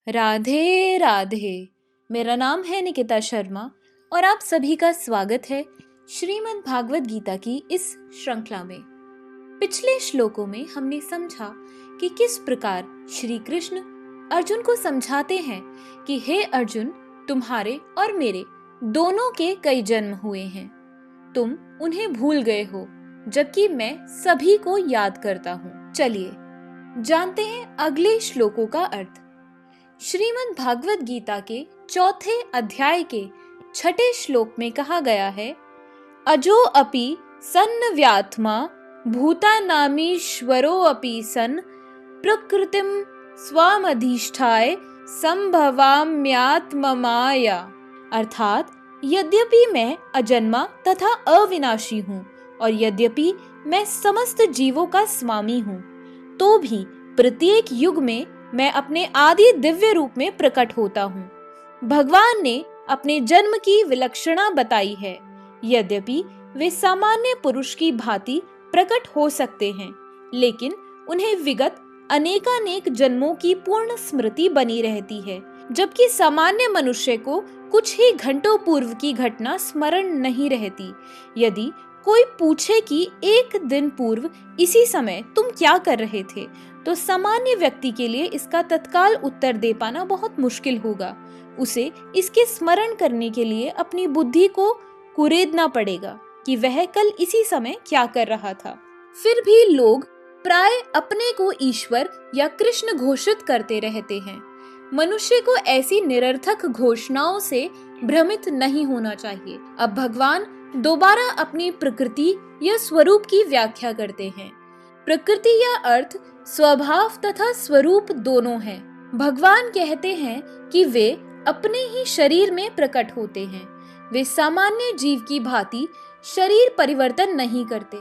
राधे राधे। मेरा नाम है निकिता शर्मा और आप सभी का स्वागत है श्रीमद् भागवत गीता की इस श्रृंखला में। पिछले श्लोकों में हमने समझा कि किस प्रकार श्री कृष्ण अर्जुन को समझाते हैं कि हे अर्जुन, तुम्हारे और मेरे दोनों के कई जन्म हुए हैं। तुम उन्हें भूल गए हो, जबकि मैं सभी को याद करता हूँ। चलिए जानते हैं अगले श्लोकों का अर्थ। श्रीमद् भागवत गीता के चौथे अध्याय के छठे श्लोक में कहा गया है, अजो अपि सन्नव्यात्मा भूतानामीश्वरो अपि सन् प्रकृतिम स्वामधिष्ठाय संभवाम्यात्ममाया। अर्थात यद्यपि मैं अजन्मा तथा अविनाशी हूँ और यद्यपि मैं समस्त जीवों का स्वामी हूँ, तो भी प्रत्येक युग में मैं अपने आदि दिव्य रूप में प्रकट होता हूँ। भगवान ने अपने जन्म की विलक्षणता बताई है। यद्यपि वे सामान्य पुरुष की भांति प्रकट हो सकते हैं, लेकिन उन्हें विगत अनेकानेक जन्मों की पूर्ण स्मृति बनी रहती है, जबकि सामान्य मनुष्य को कुछ ही घंटों पूर्व की घटना स्मरण नहीं रहती। यदि कोई पूछे कि एक दिन पूर्व इसी समय तुम क्या कर रहे थे, तो सामान्य व्यक्ति के लिए इसका तत्काल उत्तर दे पाना बहुत मुश्किल होगा। उसे इसके स्मरण करने के लिए अपनी बुद्धि को कुरेदना पड़ेगा कि वह कल इसी समय क्या कर रहा था। फिर भी लोग प्राय अपने को ईश्वर या कृष्ण घोषित करते रहते हैं। मनुष्य को ऐसी निरर्थक घोषणाओं से भ्रमित नहीं होना चाहिए। अब भगवान दोबारा अपनी प्रकृति या स्वरूप की व्याख्या करते हैं। प्रकृति या अर्थ स्वभाव तथा स्वरूप दोनों हैं। भगवान कहते हैं कि वे अपने ही शरीर में प्रकट होते हैं। वे सामान्य जीव की भांति शरीर परिवर्तन नहीं करते।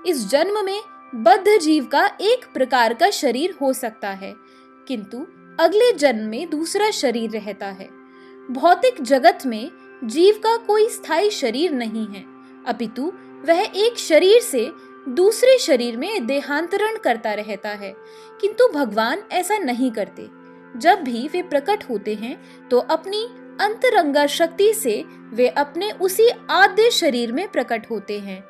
इस जन्म में बद्ध जीव का एक प्रकार का शरीर हो सकता है, किंतु अगले जन्म में दूसरा शरीर रहता है। भौतिक जगत में जीव का कोई स्थायी शरीर नहीं है, अपितु वह एक शरीर से दूसरे शरीर में देहांतरण करता रहता है। किंतु भगवान ऐसा नहीं करते। जब भी वे प्रकट होते हैं तो अपनी अंतरंगा शक्ति से वे अपने उसी आद्य शरीर में प्रकट होते हैं।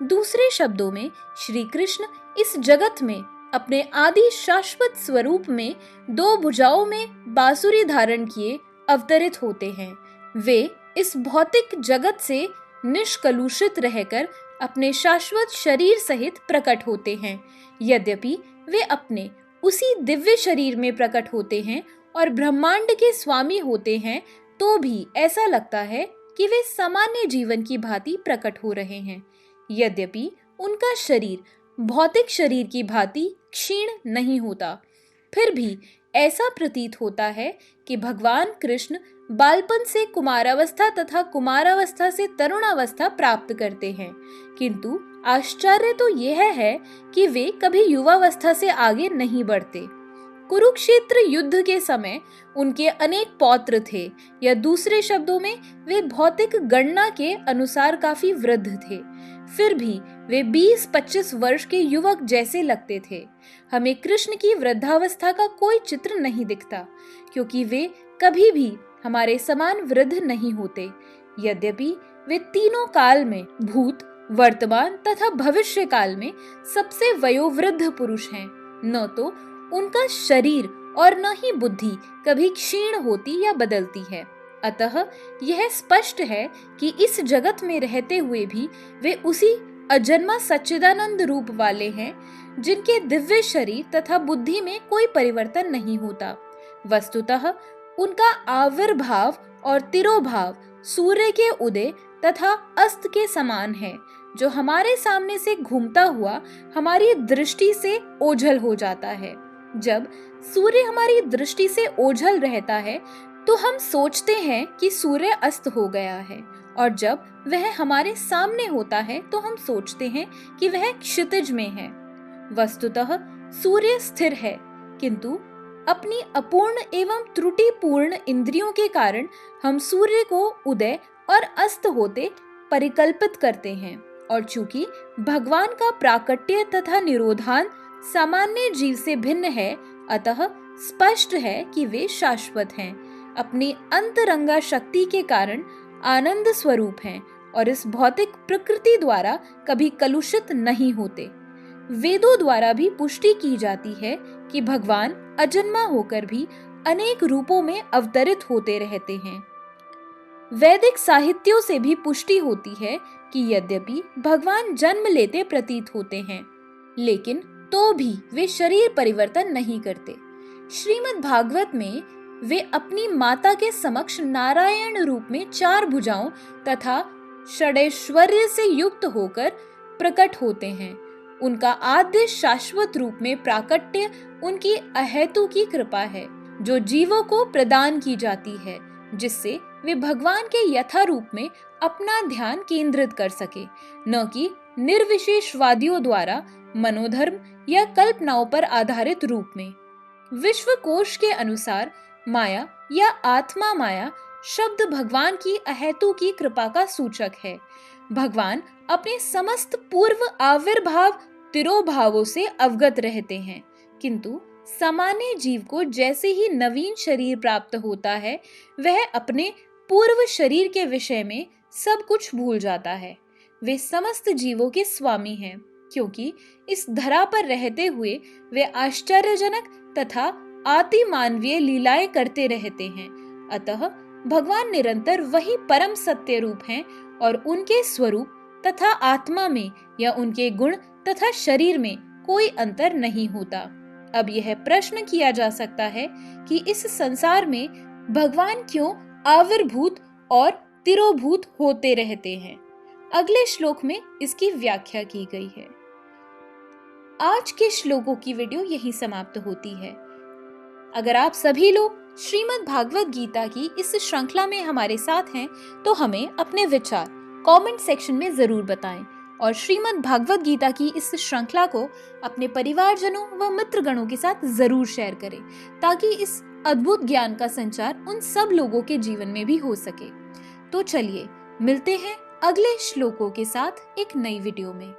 दूसरे शब्दों में श्री कृष्ण इस जगत में अपने आदि शाश्वत स्वरूप में दो भुजाओं में बांसुरी धारण किए अवतरित होते हैं। वे इस भौतिक जगत से निष्कलुषित रहकर अपने शाश्वत शरीर सहित प्रकट होते हैं। यद्यपि वे अपने उसी दिव्य शरीर में प्रकट होते हैं और ब्रह्मांड के स्वामी होते हैं, तो भी ऐसा लगता है कि वे सामान्य जीवन की भांति प्रकट हो रहे हैं। यद्यपि उनका शरीर भौतिक शरीर की भांति क्षीण नहीं होता, फिर भी ऐसा प्रतीत होता है कि भगवान कृष्ण बालपन से कुमारावस्था तथा कुमारावस्था से तरुणावस्था प्राप्त करते हैं। किंतु आश्चर्य तो यह है कि वे कभी युवावस्था से आगे नहीं बढ़ते। कुरुक्षेत्र युद्ध के समय उनके अनेक पौत्र थे, या दूसरे शब्दों में वे भौतिक गणना के अनुसार काफी वृद्ध थे। फिर भी वे 20-25 वर्ष के युवक जैसे लगते थे। हमें कृष्ण की वृद्धावस्था का कोई चित्र नहीं दिखता, क्योंकि वे कभी भी हमारे समान वृद्ध नहीं होते। यद्यपि वे तीनों काल में, भूत, वर्तमान तथा भविष्य काल में सबसे वयोवृद्ध पुरुष हैं। न तो उनका शरीर और न ही बुद्धि कभी क्षीण होती या बदलती है। अतः यह स्पष्ट है कि इस जगत में रहते हुए भी वे उसी अजन्मा सच्चिदानंद रूप वाले हैं, जिनके दिव्य शरीर तथा बुद्धि में कोई परिवर्तन नहीं होता। वस्तुतः उनका आविर्भाव और तिरोभाव सूर्य के उदय तथा अस्त के समान है, जो हमारे सामने से घूमता हुआ हमारी दृष्टि से ओझल हो जाता है। जब सूर्य हमारी दृष्टि से ओझल रहता है तो हम सोचते हैं कि सूर्य अस्त हो गया है, और जब वह हमारे सामने होता है तो हम सोचते हैं कि वह क्षितिज में है। वस्तुतः सूर्य स्थिर है, किंतु अपनी अपूर्ण एवं त्रुटिपूर्ण इंद्रियों के कारण हम सूर्य को उदय और अस्त होते परिकल्पित करते हैं। और चूंकि भगवान का प्राकट्य तथा निरोधान सामान्य जीव से भिन्न है, अतः स्पष्ट है कि वे शाश्वत हैं, अपनी अंतरंगा शक्ति के कारण आनंद स्वरूप हैं और इस भौतिक प्रकृति द्वारा कभी कलुषित नहीं होते। वेदों द्वारा भी पुष्टि की जाती है कि भगवान अजन्मा होकर भी अनेक रूपों में अवतरित होते रहते हैं। वैदिक साहित्यों से भी पुष्टि होती है कि यद्यपि भगवान जन्म लेते प्रतीत होते हैं, लेकिन तो भी वे शरीर परिवर्तन नहीं करते। श्रीमद् भागवत में वे अपनी माता के समक्ष नारायण रूप में 4 भुजाओं तथा षडैश्वर्य से युक्त होकर प्रकट होते हैं। उनका आद्य शाश्वत रूप में प्राकट्य उनकी अहेतु की कृपा है, जो जीवों को प्रदान की जाती है, जिससे वे भगवान के यथा रूप में अपना ध्यान केंद्रित कर सके, न कि निर्विशेषवादियों द्वारा मनोधर्म या कल्पनाओं पर आधारित रूप में। विश्वकोश के अनुसार माया या आत्मा माया शब्द भगवान की अहेतु की कृपा का सूचक है। भगवान अपने समस्त पूर्व आविर्भाव तिरोभावों से अवगत रहते हैं, किंतु सामान्य जीव को जैसे ही नवीन शरीर प्राप्त होता है, वह अपने पूर्व शरीर के विषय में सब कुछ भूल जाता है। वे समस्त जीवों के स्वामी हैं, क्योंकि इस धरा पर रहते हुए वे आश्चर्यजनक तथा अति मानवीय लीलाएं करते रहते हैं। अतः भगवान निरंतर वही परम सत्य रूप हैं और उनके स्वरूप तथा आत्मा में या उनके गुण तथा शरीर में कोई अंतर नहीं होता। अब यह प्रश्न किया जा सकता है कि इस संसार में भगवान क्यों आविर्भूत और तिरोभूत होते रहते हैं। अगले श्लोक में इसकी व्याख्या की गई है। आज के श्लोकों की वीडियो यहीं समाप्त होती है। अगर आप सभी लोग श्रीमद् भागवत गीता की इस श्रृंखला में हमारे साथ हैं, तो हमें अपने विचार कमेंट सेक्शन में जरूर बताएं और श्रीमद् भागवत गीता की इस श्रृंखला को अपने परिवारजनों व मित्रगणों के साथ जरूर शेयर करें, ताकि इस अद्भुत ज्ञान का संचार उन सब लोगों के जीवन में भी हो सके। तो चलिए मिलते हैं अगले श्लोकों के साथ एक नई वीडियो में।